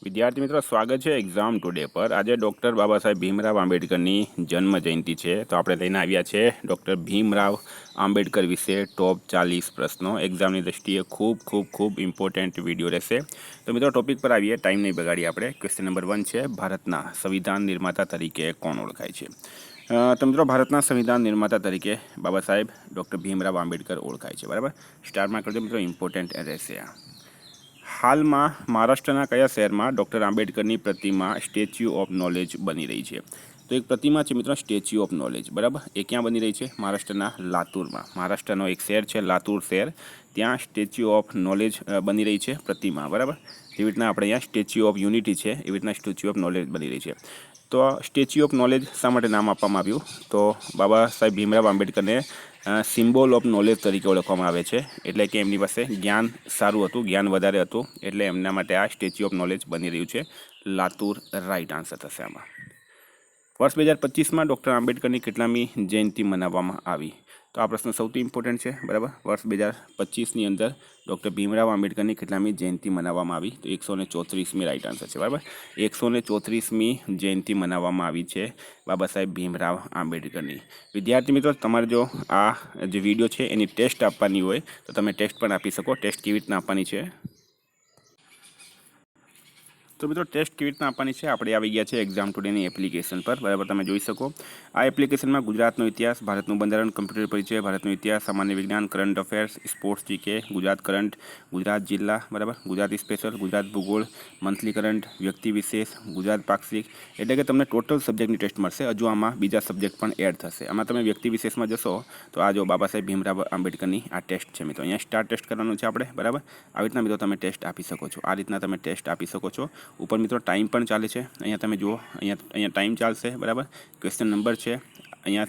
વિદ્યાર્થી મિત્રો, સ્વાગત છે એક્ઝામ ટુડે પર। આજે ડૉક્ટર બાબા સાહેબ ભીમરાવ આંબેડકરની જન્મ જયંતિ છે, તો આપણે લઈને આવ્યા છે ડૉક્ટર ભીમરાવ આંબેડકર વિશે ટોપ 40 પ્રશ્નો। એક્ઝામની દૃષ્ટિએ ખૂબ ઇમ્પોર્ટન્ટ વિડીયો રહેશે। તો મિત્રો ટોપિક પર આવીએ, ટાઈમ નહીં બગાડીએ આપણે। ક્વેશ્ચન નંબર 1 છે, ભારતના સંવિધાન નિર્માતા તરીકે કોણ ઓળખાય છે? તો મિત્રો ભારતના સંવિધાન નિર્માતા તરીકે બાબા સાહેબ ડૉક્ટર ભીમરાવ આંબેડકર ઓળખાય છે, બરાબર। સ્ટારમાં કરજો મિત્રો, ઇમ્પોર્ટન્ટ રહેશે। હાલમાં મહારાષ્ટ્રના કયા શહેરમાં ડૉક્ટર આંબેડકરની પ્રતિમા સ્ટેચ્યુ ઓફ નોલેજ બની રહી છે? તો એક પ્રતિમા છે મિત્રો, સ્ટેચ્યુ ઓફ નોલેજ, બરાબર। એ ક્યાં બની રહી છે? મહારાષ્ટ્રના લાતુરમાં। મહારાષ્ટ્રનો એક શહેર છે લાતુર શહેર, ત્યાં સ્ટેચ્યુ ઓફ નોલેજ બની રહી છે પ્રતિમા, બરાબર। જેવી રીતના આપણે અહીંયા સ્ટેચ્યુ ઓફ યુનિટી છે, એવી રીતના સ્ટેચ્યુ ઓફ નોલેજ બની રહી છે। તો સ્ટેચ્યુ ઓફ નોલેજ શા માટે નામ આપવામાં આવ્યું? તો Baba Saheb Bhimrao આંબેડકરને symbol of knowledge તરીકે ઓળખવામાં આવે છે, એટલે કે એમની પાસે જ્ઞાન સારું હતું, જ્ઞાન વધારે હતું, એટલે એમના માટે આ સ્ટેચ્યુ ઓફ નોલેજ બની રહ્યું છે લાતુર। રાઈટ આન્સર થશે આમાં। વર્ષ 2025માં ડૉક્ટર આંબેડકરની કેટલામી જયંતિ મનાવવામાં આવી? તો આ પ્રશ્ન સૌથી ઇમ્પોર્ટન્ટ છે, બરાબર। વર્ષ 2025ની અંદર ડૉક્ટર ભીમરાવ આંબેડકરની કેટલામી જયંતિ મનાવવામાં આવી? તો 134મી રાઈટ આન્સર છે, બરાબર। 134મી જયંતિ મનાવવામાં આવી છે બાબા સાહેબ ભીમરાવ આંબેડકરની। વિદ્યાર્થી મિત્રો, તમારે જો આ જે વિડીયો છે એની ટેસ્ટ આપવાની હોય તો તમે ટેસ્ટ પણ આપી શકો। ટેસ્ટ કેવી રીતના આપવાની છે? તો મિત્રો ટેસ્ટ કેવી રીતના આપવાની છે, આપણે આવી ગયા છે એક્ઝામ ટુડેની એપ્લિકેશન પર, બરાબર। તમે જોઈ શકો આ એપ્લિકેશનમાં ગુજરાતનો ઇતિહાસ, ભારતનું બંધારણ, કમ્પ્યુટર પરિચય, ભારતનો ઇતિહાસ, સામાન્ય વિજ્ઞાન, current affairs, sports GK, Gujarat current, Gujarat જિલ્લા, બરાબર, ગુજરાતી સ્પેશિયલ, ગુજરાત ભૂગોળ, મંથલી કરંટ, વ્યક્તિ વિશેષ, ગુજરાત પાક્ષિક, એટલે કે તમને ટોટલ સબ્જેક્ટની ટેસ્ટ મળશે। હજુ આમાં બીજા સબ્જેક્ટ પણ એડ થશે। આમાં તમે વ્યક્તિ વિશેષમાં જશો તો આ જો બાબા સાહેબ ભીમરાવ આંબેડકરની આ ટેસ્ટ છે મિત્રો, અહીંયા સ્ટાર ટેસ્ટ કરવાનું છે આપણે, બરાબર। આવી રીતના મિત્રો તમે ટેસ્ટ આપી શકો છો, આ રીતના તમે ટેસ્ટ આપી શકો છો। ઉપર મિત્રો ટાઈમ પણ ચાલે છે, અહીંયા તમે જુઓ, અહીંયા ટાઈમ ચાલશે, બરાબર। ક્વેશ્ચન નંબર છે, અહીંયા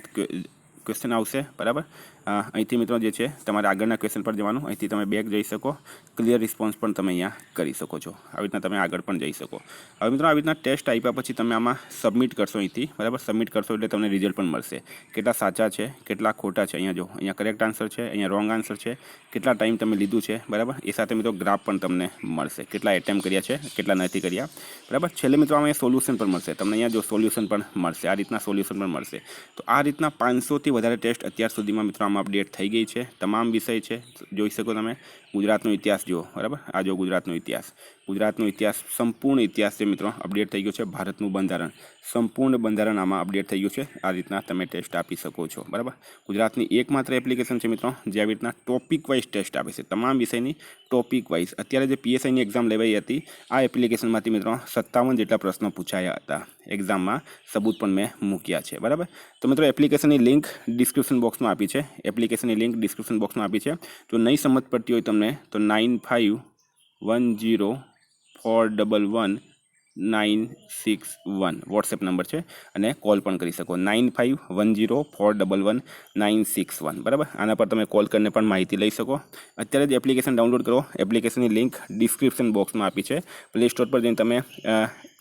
ક્વેશ્ચન આવશે, બરાબર। અહીંથી મિત્રો જે છે તમારે આગળના ક્વેશ્ચન પર જવાનું, અહીંથી તમે બેક જઈ શકો, ક્લિયર રિસ્પોન્સ પણ તમે અહીંયા કરી શકો છો, આવી રીતના તમે આગળ પણ જઈ શકો। હવે મિત્રો આવી રીતના ટેસ્ટ આપ્યા પછી તમે આમાં સબમિટ કરશો, અહીંથી, બરાબર। સબમિટ કરશો એટલે તમને રિઝલ્ટ પણ મળશે, કેટલા સાચા છે, કેટલા ખોટા છે। અહીંયા જો, અહીંયા કરેક્ટ આન્સર છે, અહીંયા રોંગ આન્સર છે, કેટલા ટાઈમ તમે લીધું છે, બરાબર। એ સાથે મિત્રો ગ્રાફ પણ તમને મળશે, કેટલા એટેમ્પ કર્યા છે, કેટલા નથી કર્યા, બરાબર। છેલ્લે મિત્રો આમાં સોલ્યુશન પણ મળશે તમને, અહીંયા જો સોલ્યુશન પણ મળશે, આ રીતના સોલ્યુશન પણ મળશે। તો આ રીતના 500થી વધારે ટેસ્ટ અત્યાર સુધીમાં મિત્રો આમાં અપડેટ થઈ ગઈ છે, તમામ વિષય છે, જોઈ શકો તમે। ગુજરાતનો ઇતિહાસ જુઓ, બરાબર, આ જો ગુજરાતનો ઇતિહાસ સંપૂર્ણ ઇતિહાસ છે મિત્રો, અપડેટ થઈ ગયો છે। ભારતનું બંધારણ, સંપૂર્ણ બંધારણ આમાં અપડેટ થઈ ગયું છે, આ રીતના તમે ટેસ્ટ આપી શકો છો, બરાબર। ગુજરાતની એકમાત્ર એપ્લિકેશન છે મિત્રો જે આવી રીતના ટોપિક વાઇઝ ટેસ્ટ આપે છે, તમામ વિષયની ટોપિક વાઇઝ। અત્યારે જે પીએસઆઈની એક્ઝામ લેવાઈ હતી, આ એપ્લિકેશનમાંથી મિત્રો 57 જેટલા પ્રશ્નો પૂછાયા હતા એક્ઝામમાં, સબૂત પણ મેં મૂક્યા છે, બરાબર। તો મિત્રો એપ્લિકેશનની લિંક ડિસ્ક્રિપ્શન બોક્સમાં આપી છે, એપ્લિકેશનની લિંક ડિસ્ક્રિપ્શન બોક્સમાં આપી છે। જો નહીં સમજ પડતી હોય તમને તો 9510411961 વોટ્સએપ નંબર છે, અને કોલ પણ કરી શકો, 9510411961, બરાબર। આના પર તમે કોલ કરીને પણ માહિતી લઈ શકો। અત્યારે જ એપ્લિકેશન ડાઉનલોડ કરો, એપ્લિકેશનની લિંક ડિસ્ક્રિપ્શન બોક્સમાં આપી છે। પ્લે સ્ટોર પર જઈને તમે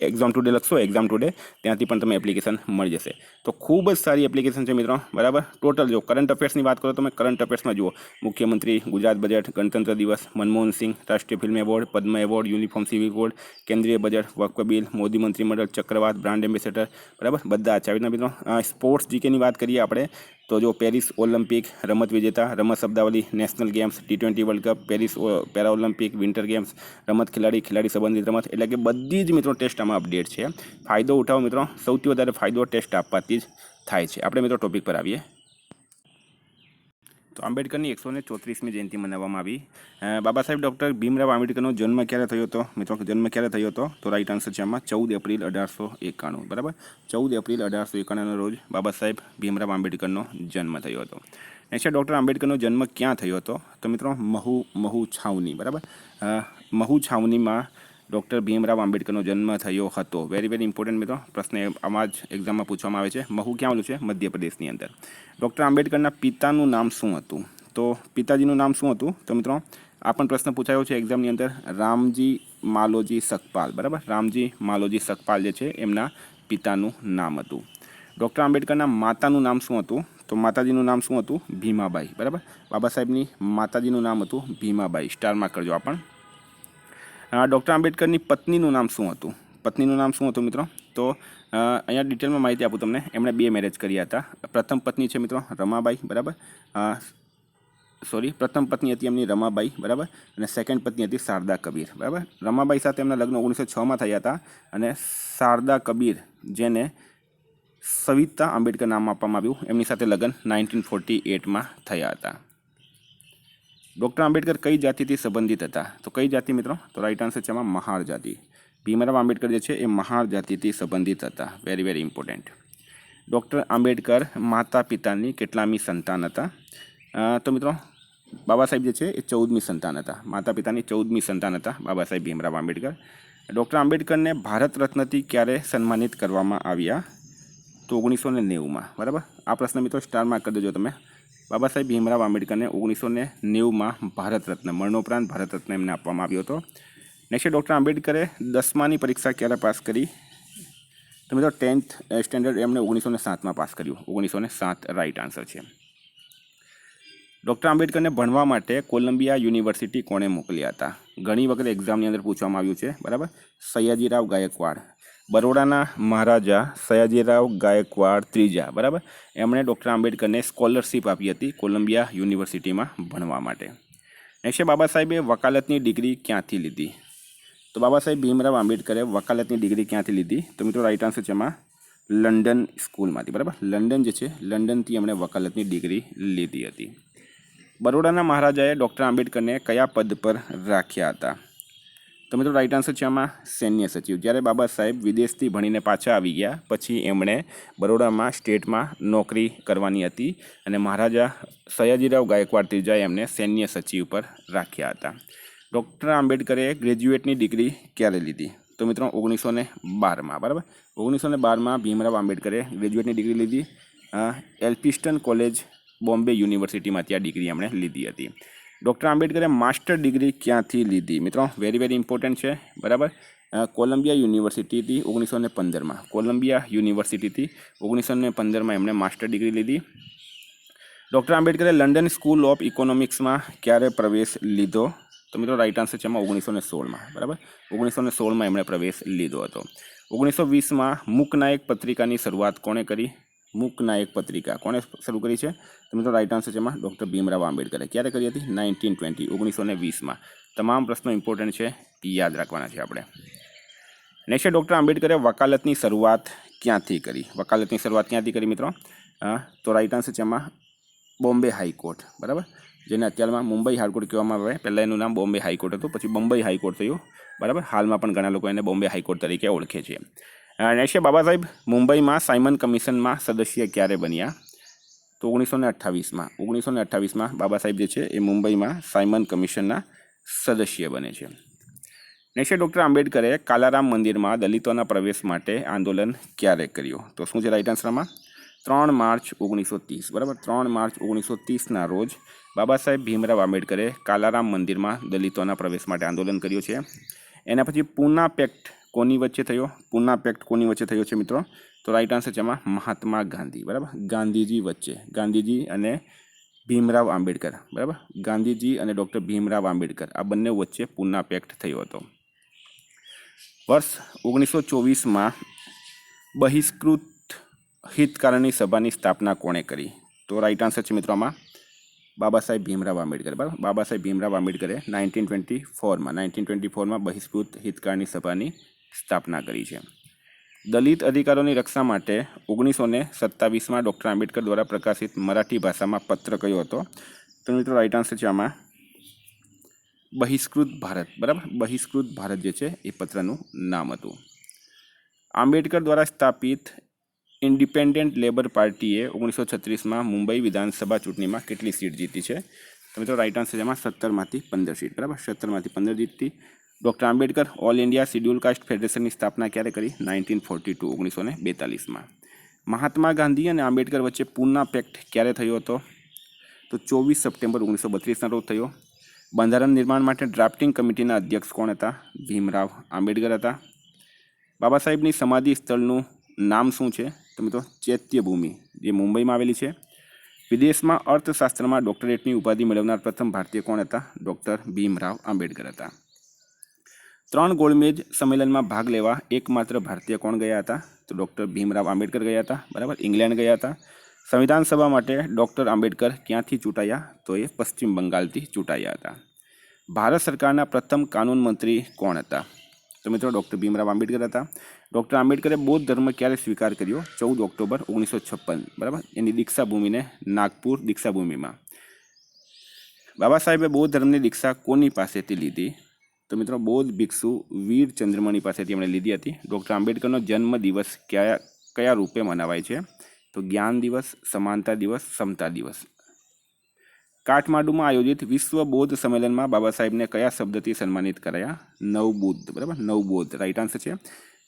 એક્ઝામ ટુડે લખશો, એક્ઝામ ટુડે, ત્યાંથી પણ તમે એપ્લિકેશન મળી જશે। તો ખૂબ જ સારી એપ્લિકેશન છે મિત્રો, બરાબર। ટોટલ જો કરંટ અફેર્સની વાત કરો, તમે કરંટ અફેર્સમાં જુઓ, મુખ્યમંત્રી, ગુજરાત બજેટ, ગણતંત્ર દિવસ, મનમોહન સિંહ, રાષ્ટ્રીય ફિલ્મ એવોર્ડ, પદ્મ એવોર્ડ, યુનિફોર્મ સિવિલ કોડ, કેન્દ્રીય બજેટ, વક્ફ બિલ, મોદી મંત્રીમંડળ, ચક્રવાત, બ્રાન્ડ એમ્બેસેડર, બરાબર, બધા છે। આવી રીતના મિત્રો સ્પોર્ટ્સ જીકેની વાત કરીએ આપણે તો જો પેરિસ ઓલિમ્પિક, રમત વિજેતા, રમત શબ્દાવલી, national games, T20 world cup, Paris para Olympic, winter games, રમત ખેલાડી સંબંધિત રમત, એટલે કે બધી જ મિત્રો ટેસ્ટ આમાં અપડેટ છે। ફાયદો ઉઠાવો મિત્રો, સૌથી વધારે ફાયદો ટેસ્ટ આપવાથી જ થાય છે। આપણે મિત્રો ટોપિક પર આવીએ, તો આંબેડકરની 134મી જયંતિ મનાવવામાં આવી। બાબા સાહેબ ડૉક્ટર ભીમરાવ આંબેડકરનો જન્મ ક્યારે થયો હતો મિત્રો? જન્મ ક્યારે થયો હતો? તો રાઈટ આન્સર છે આમાં 14 એપ્રિલ 1891, બરાબર। 14 એપ્રિલ 1891ના રોજ બાબા સાહેબ ભીમરાવ આંબેડકરનો જન્મ થયો હતો। નેક્સ્ટ ડૉક્ટર આંબેડકરનો જન્મ ક્યાં થયો હતો? તો મિત્રો મહુ છાવની, બરાબર, મહુ છાવનીમાં ડૉક્ટર ભીમરાવ આંબેડકરનો જન્મ થયો હતો। વેરી ઇમ્પોર્ટન્ટ મિત્રો, પ્રશ્ન આમાં જ એક્ઝામમાં પૂછવામાં આવે છે। મહુ ક્યાં આવેલું છે? મધ્યપ્રદેશની અંદર। ડૉક્ટર આંબેડકરના પિતાનું નામ શું હતું? તો પિતાજીનું નામ શું હતું? તો મિત્રો આ પણ પ્રશ્ન પૂછાયો છે એક્ઝામની અંદર, રામજી માલોજી સકપાલ, બરાબર, રામજી માલોજી સકપાલ જે છે એમના પિતાનું નામ હતું। ડૉક્ટર આંબેડકરના માતાનું નામ શું હતું? તો માતાજીનું નામ શું હતું? ભીમાબાઈ, બરાબર। બાબા સાહેબની માતાજીનું નામ હતું ભીમાબાઈ, સ્ટારમાં કરજો આ પણ। ડૉક્ટર આંબેડકરની પત્નીનું નામ શું હતું? પત્નીનું નામ શું હતું મિત્રો? તો અહીંયા ડિટેલમાં માહિતી આપું તમને. એમણે 2 મેરેજ કર્યા હતા. પ્રથમ પત્ની છે મિત્રો રમાબાઈ, બરાબર. પ્રથમ પત્ની હતી એમની રમાબાઈ, બરાબર, અને સેકન્ડ પત્ની હતી શારદા કબીર, બરાબર. રમાબાઈ સાથે એમના લગ્ન 1906માં થયા હતા અને શારદા કબીર, જેને સવિતા આંબેડકર નામ આપવામાં આવ્યું, એમની સાથે લગ્ન 1948માં થયા હતા. ડૉક્ટર આંબેડકર કઈ જાતિથી સંબંધિત હતા? તો કઈ જાતિ મિત્રો? તો રાઈટ આન્સર છે એમાં મહાર જાતિ. ભીમરાવ આંબેડકર જે છે એ મહાર જાતિથી સંબંધિત હતા. Very very important. Doctor Ambedkar માતા પિતાની કેટલામી સંતાન હતા? તો મિત્રો બાબા સાહેબ જે છે એ 14મી સંતાન હતા. માતા પિતાની 14મી સંતાન હતા બાબા સાહેબ ભીમરાવ આંબેડકર. ડૉક્ટર આંબેડકરને ભારત રત્નથી ક્યારે સન્માનિત કરવામાં આવ્યા? તો 1990માં, બરાબર. આ પ્રશ્ન મિત્રો સ્ટાર માર્ક કરી દેજો તમે. બાબા સાહેબ ભીમરાવ આંબેડકરને 1990માં ભારત રત્ન, મરણોપરાંત ભારત રત્ન એમને આપવામાં આવ્યો હતો. નેક્સ્ટ, ડૉક્ટર આંબેડકરે 10માની પરીક્ષા ક્યારે પાસ કરી? તો મિત્રો 10th સ્ટેન્ડર્ડ એમણે 1907માં પાસ કર્યું. 1907 રાઈટ આન્સર છે. ડૉક્ટર આંબેડકરને ભણવા માટે કોલંબિયા યુનિવર્સિટી કોણે મોકલ્યા હતા? ઘણી વખત એક્ઝામની અંદર પૂછવામાં આવ્યું છે, બરાબર. સયાજીરાવ ગાયકવાડ, બરોડાના મહારાજા સયાજીરાવ ગાયકવાડ ત્રીજા, બરાબર, એમણે ડૉક્ટર આંબેડકરને સ્કોલરશિપ આપી હતી કોલંબિયા યુનિવર્સિટીમાં ભણવા માટે. નેક્સ્ટ, બાબા સાહેબે વકાલતની ડિગ્રી ક્યાંથી લીધી? તો બાબા સાહેબ ભીમરાવ આંબેડકરે વકાલતની ડિગ્રી ક્યાંથી લીધી? તો મિત્રો રાઈટ આન્સર છે એમાં લંડન સ્કૂલમાંથી, બરાબર. લંડન જે છે, લંડનથી એમણે વકાલતની ડિગ્રી લીધી હતી. બરોડાના મહારાજાએ ડૉક્ટર આંબેડકરને કયા પદ પર રાખ્યા હતા? તો મિત્રો રાઈટ આન્સર છે આમાં સૈન્ય સચિવ. જ્યારે બાબા સાહેબ વિદેશથી ભણીને પાછા આવી ગયા પછી એમણે બરોડામાં સ્ટેટમાં નોકરી કરવાની હતી અને મહારાજા સયાજીરાવ ગાયકવાડ ત્રીજાએ એમને સૈન્ય સચિવ પર રાખ્યા હતા. ડૉક્ટર આંબેડકરે ગ્રેજ્યુએટની ડિગ્રી ક્યારે લીધી? તો મિત્રો 1912માં, બરાબર. 1912માં ભીમરાવ આંબેડકરે ગ્રેજ્યુએટની ડિગ્રી લીધી. એલ્ફિન્સ્ટન કોલેજ, બોમ્બે યુનિવર્સિટીમાંથી આ ડિગ્રી એમણે લીધી હતી. ડૉક્ટર આંબેડકરે માસ્ટર ડિગ્રી ક્યાંથી લીધી? મિત્રો વેરી વેરી ઇમ્પોર્ટન્ટ છે, બરાબર. કોલંબિયા યુનિવર્સિટીથી 1915માં, કોલંબિયા યુનિવર્સિટીથી 1915માં એમણે માસ્ટર ડિગ્રી લીધી. ડૉક્ટર આંબેડકરે લંડન સ્કૂલ ઓફ ઇકોનોમિક્સમાં ક્યારે પ્રવેશ લીધો? તો મિત્રો રાઈટ આન્સર છે એમાં 1916માં, બરાબર. 1916માં એમણે પ્રવેશ લીધો હતો. 1920માં મૂકનાયક પત્રિકાની શરૂઆત કોણે કરી? મૂકનાયક પત્રિકા કોણે શરૂ કરી છે? તો મિત્રો રાઈટ આન્સર છે એમાં ડૉક્ટર ભીમરાવ આંબેડકરે. ક્યારે કરી હતી? 1920, 1920માં. તમામ પ્રશ્નો ઇમ્પોર્ટન્ટ છે, યાદ રાખવાના છે આપણે. નેક્સ્ટ, ડૉક્ટર આંબેડકરે વકાલતની શરૂઆત ક્યાંથી કરી? વકાલતની શરૂઆત ક્યાંથી કરી મિત્રો? તો રાઈટ આન્સર છે એમાં બોમ્બે હાઈકોર્ટ, બરાબર, જેને અત્યારમાં મુંબઈ હાઈકોર્ટ કહેવામાં આવે. પહેલાં એનું નામ બોમ્બે હાઈકોર્ટ હતું, પછી મુંબઈ હાઈકોર્ટ થયું, બરાબર. હાલમાં પણ ઘણા લોકો એને બોમ્બે હાઈકોર્ટ તરીકે ઓળખે છે. નેક્સ્ટ, બાબા સાહેબ મુંબઈમાં સાયમન કમિશનમાં સદસ્ય ક્યારે બન્યા? તો 1928માં. 1928માં બાબા સાહેબ જે છે એ મુંબઈમાં સાયમન કમિશનના સદસ્ય બને છે. નેક્સ્ટ, ડૉક્ટર આંબેડકરે કાલારામ મંદિરમાં દલિતોના પ્રવેશ માટે આંદોલન ક્યારે કર્યું? તો શું છે રાઈટ આન્સરમાં? 3 માર્ચ 1930, બરાબર. 3 માર્ચ 1930ના રોજ બાબા સાહેબ ભીમરાવ આંબેડકરે કાલારામ મંદિરમાં દલિતોના પ્રવેશ માટે આંદોલન કર્યું છે. એના પછી પૂના પેક્ટ કોની વચ્ચે થયો? પૂના પેક્ટ કોની વચ્ચે થયો છે મિત્રો? તો રાઈટ આન્સર છે એમાં મહાત્મા ગાંધી, બરાબર, ગાંધીજી વચ્ચે. ગાંધીજી અને ભીમરાવ આંબેડકર, બરાબર. ગાંધીજી અને ડૉક્ટર ભીમરાવ આંબેડકર આ બંને વચ્ચે પૂના પેક્ટ થયો હતો. વર્ષ 1924માં બહિષ્કૃત હિતકારણી સભાની સ્થાપના કોણે કરી? તો રાઈટ આન્સર છે મિત્રો આમાં બાબા સાહેબ ભીમરાવ આંબેડકર, બરાબર. બાબા સાહેબ ભીમરાવ આંબેડકરે 1924માં બહિષ્કૃત હિતકારણી સભાની સ્થાપના કરી છે. દલિત અધિકારોની રક્ષા માટે 1927માં ડૉક્ટર આંબેડકર દ્વારા પ્રકાશિત મરાઠી ભાષામાં પત્ર કયો હતો? તો મિત્રો રાઈટ આન્સર છે આમાં બહિષ્કૃત ભારત, બરાબર. બહિષ્કૃત ભારત જે છે એ પત્રનું નામ હતું. આંબેડકર દ્વારા સ્થાપિત ઇન્ડિપેન્ડન્ટ લેબર પાર્ટીએ 1936માં મુંબઈ વિધાનસભા ચૂંટણીમાં કેટલી સીટ જીતી છે? તો મિત્રો રાઈટ આન્સર એમાં 17માંથી 15 સીટ, બરાબર. 17માંથી 15 જીતી. Doctor Ambedkar all India schedule caste ફેડરેશનની સ્થાપના ક્યારે કરી? 1942, 1942માં. મહાત્મા ગાંધી અને આંબેડકર વચ્ચે પૂના પેક્ટ ક્યારે થયો હતો? તો 24 સપ્ટેમ્બર 1932ના રોજ થયો. બંધારણ નિર્માણ માટે ડ્રાફ્ટિંગ કમિટીના અધ્યક્ષ કોણ હતા? ભીમરાવ આંબેડકર હતા. બાબા સાહેબની સમાધિ સ્થળનું નામ શું છે? તો મિત્રો ચૈત્યભૂમિ, જે મુંબઈમાં આવેલી છે. વિદેશમાં અર્થશાસ્ત્રમાં ડૉક્ટરેટની ઉપાધિ મેળવનાર પ્રથમ ભારતીય કોણ હતા? ડૉક્ટર ભીમરાવ આંબેડકર હતા. 3 ગોળમેજ સંમેલનમાં ભાગ લેવા એકમાત્ર ભારતીય કોણ ગયા હતા? તો ડૉક્ટર ભીમરાવ આંબેડકર ગયા હતા. બરાબર, ઇંગ્લેન્ડ ગયા હતા. સંવિધાન સભા માટે ડૉક્ટર આંબેડકર ક્યાંથી ચૂંટાયા? તો એ પશ્ચિમ બંગાળથી ચૂંટાયા હતા. ભારત સરકારના પ્રથમ કાનૂન મંત્રી કોણ હતા? તો મિત્રો ડૉક્ટર ભીમરાવ આંબેડકર હતા. ડૉક્ટર આંબેડકરે બૌદ્ધ ધર્મ ક્યારે સ્વીકાર કર્યો? 14 ઓક્ટોબર 1956. બરાબર, એની દીક્ષાભૂમિને નાગપુર દીક્ષાભૂમિમાં. બાબા સાહેબે બૌદ્ધ ધર્મની દીક્ષા કોની પાસેથી લીધી? તો મિત્રો બૌદ્ધ ભિક્ષુ વીર ચંદ્રમણી પાસેથી એમણે લીધી હતી. ડૉક્ટર આંબેડકરનો જન્મ દિવસ કયા રૂપે મનાવાય છે? તો જ્ઞાન દિવસ, સમાનતા દિવસ, સમતા દિવસ. કાઠમાંડુમાં આયોજિત વિશ્વ બૌદ્ધ સંમેલનમાં બાબા સાહેબને કયા શબ્દથી સન્માનિત કરાયા? નવબુદ્ધ. બરાબર, નવબોધ રાઈટ આન્સર છે.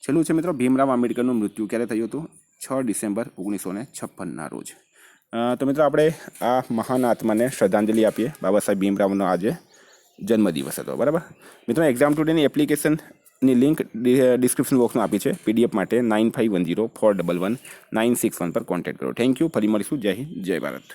છેલ્લું છે મિત્રો, ભીમરાવ આંબેડકરનું મૃત્યુ ક્યારે થયું હતું? 6 ડિસેમ્બર 1956ના રોજ. તો મિત્રો આપણે આ મહાન આત્માને શ્રદ્ધાંજલિ આપીએ. બાબા સાહેબ ભીમરાવનો આજે જન્મદિવસ હતો. બરાબર મિત્રો, એક્ઝામ ટુડેની એપ્લિકેશનની લિંક ડિસ્ક્રિપ્શન બોક્સમાં આપી છે. PDF માટે 9510411961 પર કોન્ટેક્ટ કરો. Thank you. ફરી મળીશું. જય હિન્દ, જય ભારત.